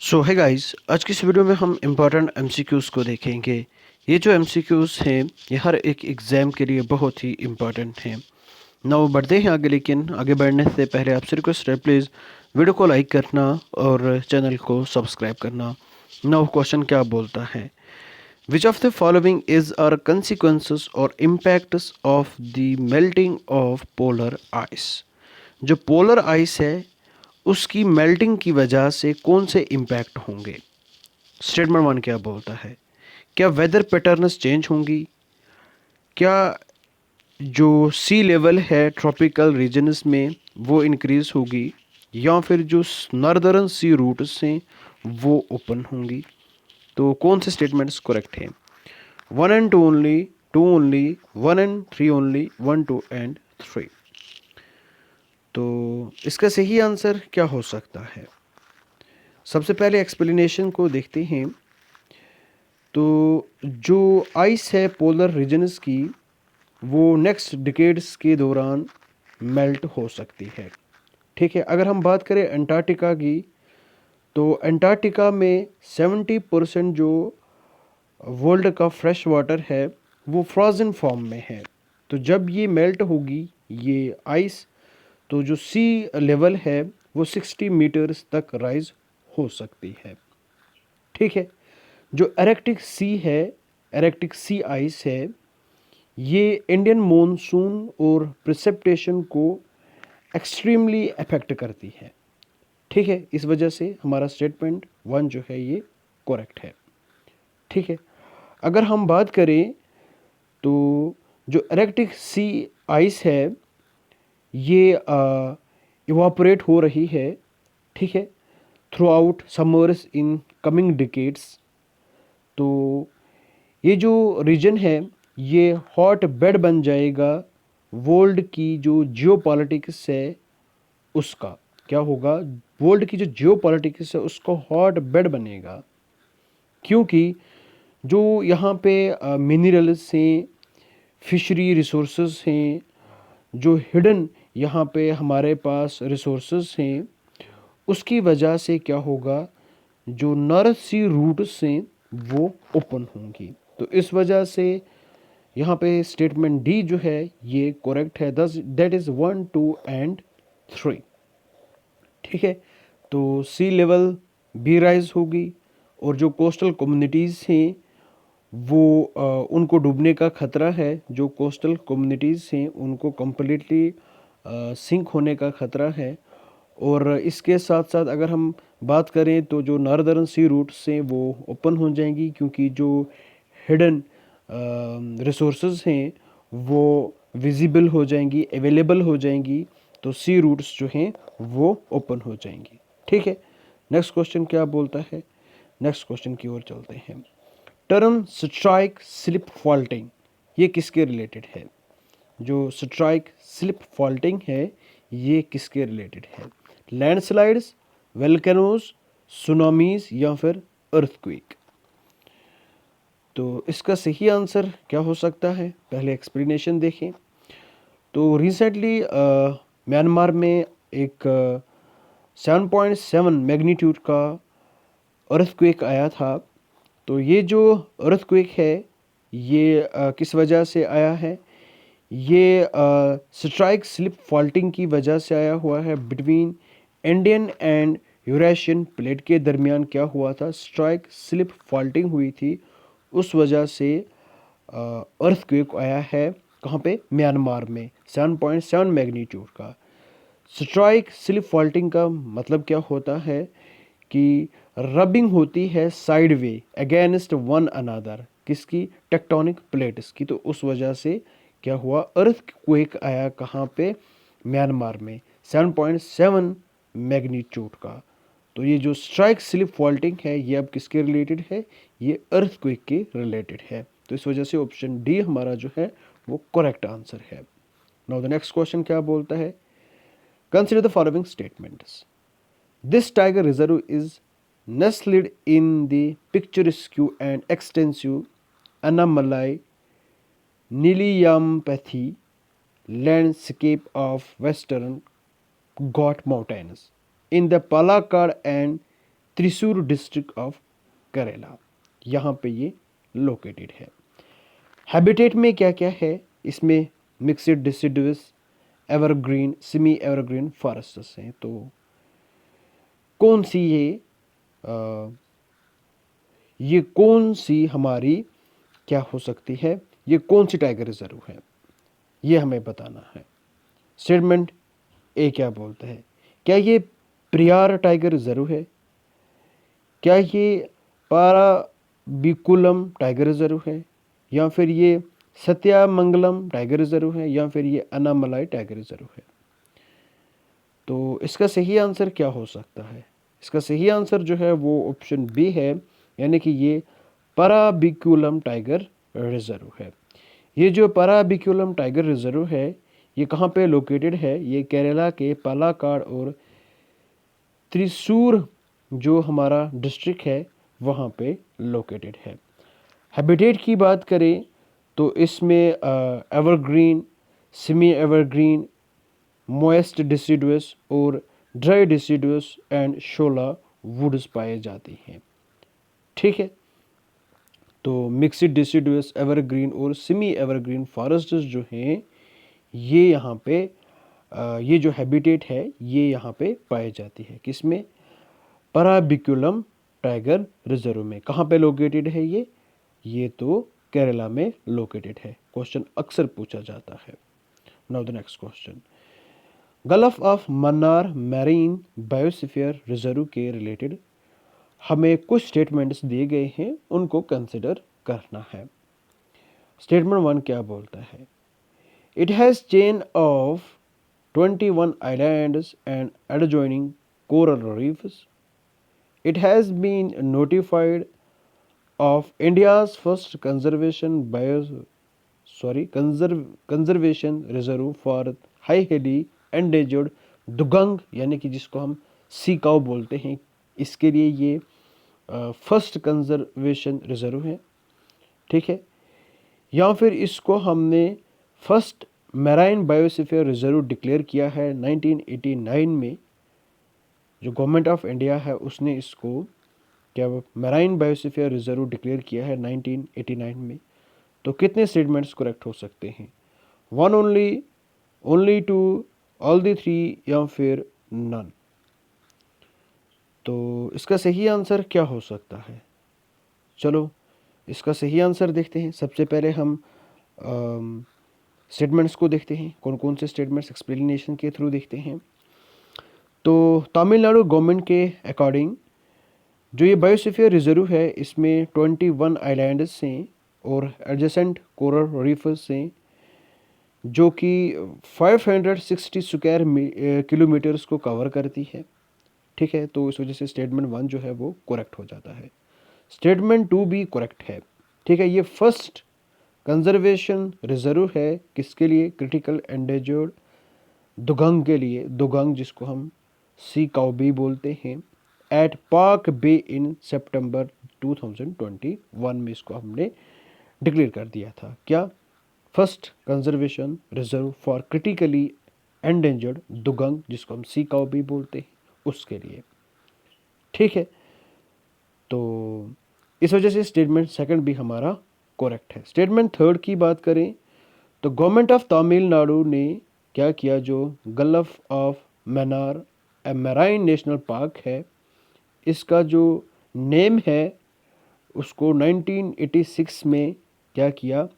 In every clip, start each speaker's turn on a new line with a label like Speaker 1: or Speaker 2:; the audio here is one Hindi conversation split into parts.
Speaker 1: सो है गाइस, आज की इस वीडियो में हम इम्पोर्टेंट एमसीक्यूज़ को देखेंगे। ये जो एमसीक्यूज़ हैं ये हर एक एग्ज़ाम के लिए बहुत ही इम्पोर्टेंट हैं। नाउ बढ़ते हैं आगे, लेकिन आगे बढ़ने से पहले आपसे रिक्वेस्ट है, प्लीज़ वीडियो को लाइक करना और चैनल को सब्सक्राइब करना। नाउ क्वेश्चन क्या बोलता है, which of the following is are consequences और impacts of the melting of polar ice. जो पोलर आइस है उसकी मेल्टिंग की वजह से कौन से इम्पैक्ट होंगे। स्टेटमेंट वन क्या बोलता है, क्या वेदर पैटर्न्स चेंज होंगी, क्या जो सी लेवल है ट्रॉपिकल रीजन्स में वो इंक्रीज होगी, या फिर जो नॉर्दर्न सी रूट्स हैं वो ओपन होंगी। तो कौन से स्टेटमेंट्स करेक्ट हैं? One and two only, one and three only, one two and three. तो इसका सही आंसर क्या हो सकता है? सबसे पहले एक्सप्लेनेशन को देखते हैं। तो जो आइस है पोलर रीजन्स की वो नेक्स्ट डिकेड्स के दौरान मेल्ट हो सकती है। ठीक है, अगर हम बात करें अंटार्कटिका की, तो अंटार्कटिका में 70% जो वर्ल्ड का फ्रेश वाटर है वो फ्रोज़न फॉर्म में है। तो जब ये मेल्ट होगी ये आइस, तो जो सी लेवल है वो 60 मीटर्स तक राइज हो सकती है। ठीक है, जो एरेक्टिक सी है, एरेक्टिक सी आइस है, ये इंडियन मॉनसून और प्रिसिपिटेशन को एक्सट्रीमली अफेक्ट करती है। ठीक है, इस वजह से हमारा स्टेटमेंट वन जो है ये करेक्ट है। ठीक है, अगर हम बात करें तो जो एरेक्टिक सी आइस है ये इवापोरेट हो रही है। ठीक है, through out summers in coming decades. तो ये जो रीजन है ये हॉट बेड बन जाएगा वर्ल्ड की जो जियोपॉलिटिक्स है उसका। क्या होगा? वर्ल्ड की जो जियोपॉलिटिक्स है उसका हॉट बेड बनेगा, क्योंकि जो यहाँ पे मिनरल्स हैं, फिशरी रिसोर्सेज हैं, जो हिडन यहाँ पे हमारे पास रिसोर्सेज हैं, उसकी वजह से क्या होगा, जो नॉर्थ सी रूट्स हैं वो ओपन होंगी। तो इस वजह से यहाँ पे स्टेटमेंट डी जो है ये करेक्ट है। दस that is one two and three. ठीक है, तो सी लेवल भी राइज होगी और जो कोस्टल कम्युनिटीज़ हैं वो उनको डूबने का खतरा है। जो कोस्टल कम्युनिटीज़ हैं उनको कम्प्लीटली सिंक होने का खतरा है। और इसके साथ साथ अगर हम बात करें तो जो नॉर्दर्न सी रूट्स हैं वो ओपन हो जाएंगी, क्योंकि जो हिडन रिसोर्सेज हैं वो विजिबल हो जाएंगी, अवेलेबल हो जाएंगी। तो सी रूट्स जो हैं वो ओपन हो जाएंगी। ठीक है, नेक्स्ट क्वेश्चन क्या बोलता है? नेक्स्ट क्वेश्चन की ओर चलते हैं। टर्म स्ट्राइक स्लिप फॉल्टिंग ये किसके रिलेटेड है? जो स्ट्राइक स्लिप फॉल्टिंग है ये किसके रिलेटेड है? लैंडस्लाइड्स, वेल्केनोज, सुनामीज या फिर अर्थक्वेक। तो इसका सही आंसर क्या हो सकता है? पहले एक्सप्लेनेशन देखें। तो रिसेंटली म्यांमार में एक 7.7 मैग्नीट्यूड का अर्थक्वेक आया था। तो ये जो अर्थक्वेक है ये किस वजह से आया है? ये स्ट्राइक स्लिप फॉल्टिंग की वजह से आया हुआ है। Between Indian and Eurasian plate के दरमियान क्या हुआ था? स्ट्राइक स्लिप फॉल्टिंग हुई थी, उस वजह से अर्थक्वेक आया है। कहाँ पे? म्यांमार में 7.7 मैग्नीट्यूड का। स्ट्राइक स्लिप फॉल्टिंग का मतलब क्या होता है कि रबिंग होती है side way against one another, किसकी? टेक्टोनिक प्लेट्स की। तो उस वजह से क्या हुआ? अर्थक्वेक आया कहाँ पे? म्यांमार में 7.7 मैग्नीट्यूड का। तो ये जो स्ट्राइक स्लिप फॉल्टिंग है ये अब किसके रिलेटेड है? ये अर्थक्वेक के रिलेटेड है। तो इस वजह से ऑप्शन डी हमारा जो है वो करेक्ट आंसर है। नाउ द नेक्स्ट क्वेश्चन क्या बोलता है? Consider the following statements. This tiger reserve is nestled in the picturesque and extensive Annamalai Niliyamapathy landscape of western Ghat Mountains in the Palakkad and Thrissur district of Kerala, यहाँ पे ये लोकेटेड है। हैबिटेट में क्या क्या है, इसमें mixed deciduous, evergreen, semi evergreen forests हैं। तो कौन सी ये कौन सी हमारी क्या हो सकती है, ये कौन सी टाइगर रिजर्व है, ये हमें बताना है। स्टेटमेंट ए क्या बोलता है, क्या ये प्रियार टाइगर रिजर्व है, क्या ये पाराबिकुलम टाइगर रिजर्व है, या फिर ये सत्यामंगलम टाइगर रिजर्व है, या फिर ये अनामलाई टाइगर रिजर्व है। तो इसका सही आंसर क्या हो सकता है, इसका सही आंसर जो है वो ऑप्शन बी है, यानी कि ये पाराबिकुलम टाइगर रिजर्व है। ये जो पाराबिकुलम टाइगर रिजर्व है ये कहाँ पे लोकेटेड है, ये केरला के पालाकाड और त्रिशूर जो हमारा डिस्ट्रिक्ट है वहाँ पे लोकेटेड है। हैबिटेट की बात करें तो इसमें एवरग्रीन, सेमी एवरग्रीन, मॉइस्ट डिसिडुअस और ड्राई डिसिडुअस एंड शोला वुड्स पाए जाते हैं। ठीक है, तो मिक्स्ड डिसिडुअस, एवरग्रीन और सेमी एवरग्रीन फॉरेस्ट जो हैं ये यहाँ पे ये जो हैबिटेट है ये यहाँ पे पाई जाती है, किसमें, पराबिकुलम टाइगर रिजर्व में। कहाँ पे लोकेटेड है ये तो केरला में लोकेटेड है। क्वेश्चन अक्सर पूछा जाता है। Now the next question, gulf of Mannar marine biosphere reserve के रिलेटेड हमें कुछ स्टेटमेंट्स दिए गए हैं, उनको कंसिडर करना है। स्टेटमेंट 1 क्या बोलता है, it has chain of 21 islands and adjoining coral reefs. It has been notified of India's first conservation reserve for highly endangered दुगंग, यानी कि जिसको हम सी काऊ बोलते हैं, इसके लिए ये फर्स्ट कंजर्वेशन रिजर्व है। ठीक है, या फिर इसको हमने first marine biosphere reserve declare किया है 1989 में। जो गवर्नमेंट ऑफ इंडिया है उसने इसको क्या मैराइन बायोस्फीयर रिजर्व डिक्लेयर किया है 1989 में। तो कितने स्टेटमेंट्स करेक्ट हो सकते हैं, one only, only two, all the three, या फिर नन। तो इसका सही आंसर क्या हो सकता है, चलो इसका सही आंसर देखते हैं। सबसे पहले हम स्टेटमेंट्स को देखते हैं, कौन कौन से स्टेटमेंट्स एक्सप्लेनेशन के थ्रू देखते हैं। तो तमिलनाडु गवर्नमेंट के अकॉर्डिंग जो ये बायोस्फीयर रिजर्व है इसमें 21 आइलैंड्स हैं और एडजेसेंट कोरल रीफ्स हैं, जो कि 560 स्क्वायर किलोमीटर्स को कवर करती है। ठीक है, तो इस वजह से स्टेटमेंट 1 जो है वो करेक्ट हो जाता है। स्टेटमेंट 2 भी करेक्ट है। ठीक है, ये फर्स्ट कंजर्वेशन रिजर्व है किसके लिए, क्रिटिकल एंडेंजर्ड दुगंग के लिए, दुगंग जिसको हम सी काऊ भी बोलते हैं, एट पार्क बे इन सितंबर 2021 में इसको हमने डिक्लेयर कर दिया था। क्या, first conservation reserve for critically endangered dugong जिसको हम सी काऊ भी बोलते हैं उसके लिए। ठीक है, तो इस वजह से स्टेटमेंट सेकंड भी हमारा करेक्ट है। स्टेटमेंट थर्ड की बात करें तो गवर्नमेंट ऑफ तमिलनाडु ने क्या किया, जो gulf of Mannar marine national park है इसका जो नेम है उसको 1986 में क्या किया,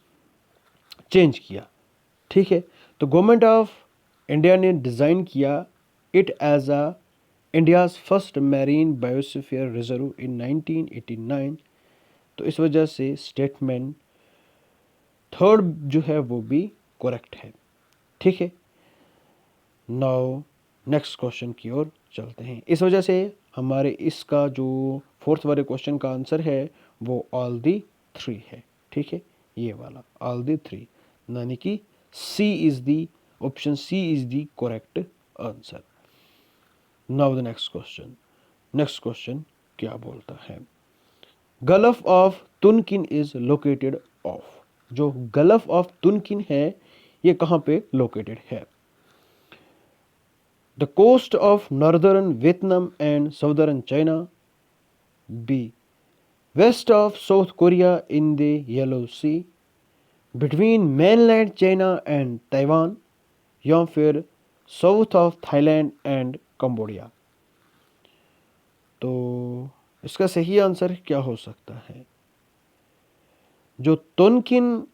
Speaker 1: चेंज किया। ठीक है, तो गवर्नमेंट ऑफ इंडिया ने डिज़ाइन किया it as a India's first marine biosphere reserve in 1989। तो इस वजह से स्टेटमेंट थर्ड जो है वो भी करेक्ट है। ठीक है, नाउ नेक्स्ट क्वेश्चन की ओर चलते हैं। इस वजह से हमारे इसका जो फोर्थ वाले क्वेश्चन का आंसर है वो ऑल दी थ्री है। ठीक है, ये वाला ऑल दी थ्री, यानी कि C is the option C is the correct answer. Now the next question, next question क्या बोलता है, gulf of Tonkin is located off. जो गल्फ ऑफ तुर्किन है ये कहाँ पे लोकेटेड है, the coast of northern Vietnam and southern China, B west of South Korea in the Yellow Sea, between mainland China and Taiwan, या फिर south of Thailand and Cambodia. तो इसका सही आंसर क्या हो सकता है? जो तोनकिन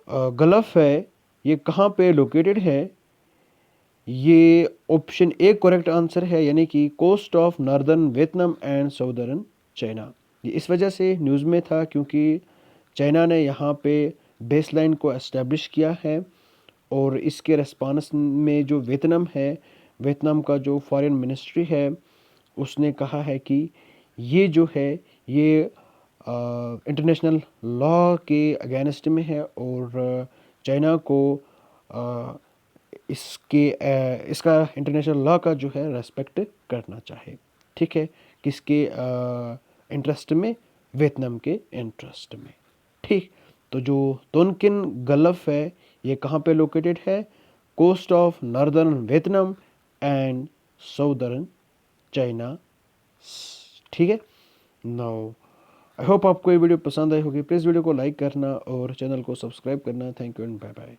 Speaker 1: गल्फ है ये कहाँ पे लोकेटेड है? ये ऑप्शन ए करेक्ट आंसर है, यानी कि coast of northern Vietnam and southern China. ये इस वजह से न्यूज़ में था क्योंकि चाइना ने यहाँ पे बेसलाइन को एस्टेब्लिश किया है, और इसके रिस्पांस में जो वियतनाम है, वियतनाम का जो फॉरेन मिनिस्ट्री है उसने कहा है कि ये जो है ये इंटरनेशनल लॉ के अगेंस्ट में है, और चाइना को इसका इंटरनेशनल लॉ का जो है रेस्पेक्ट करना चाहिए। ठीक है, किसके इंटरेस्ट में? वियतनाम के इंटरेस्ट में। ठीक, तो जो तोनकिन गल्फ है ये कहाँ पे लोकेटेड है? Coast of northern Vietnam and southern China. ठीक है, नाउ आई होप आपको ये वीडियो पसंद आई होगी। प्लीज़ वीडियो को लाइक करना और चैनल को सब्सक्राइब करना। Thank you and bye bye.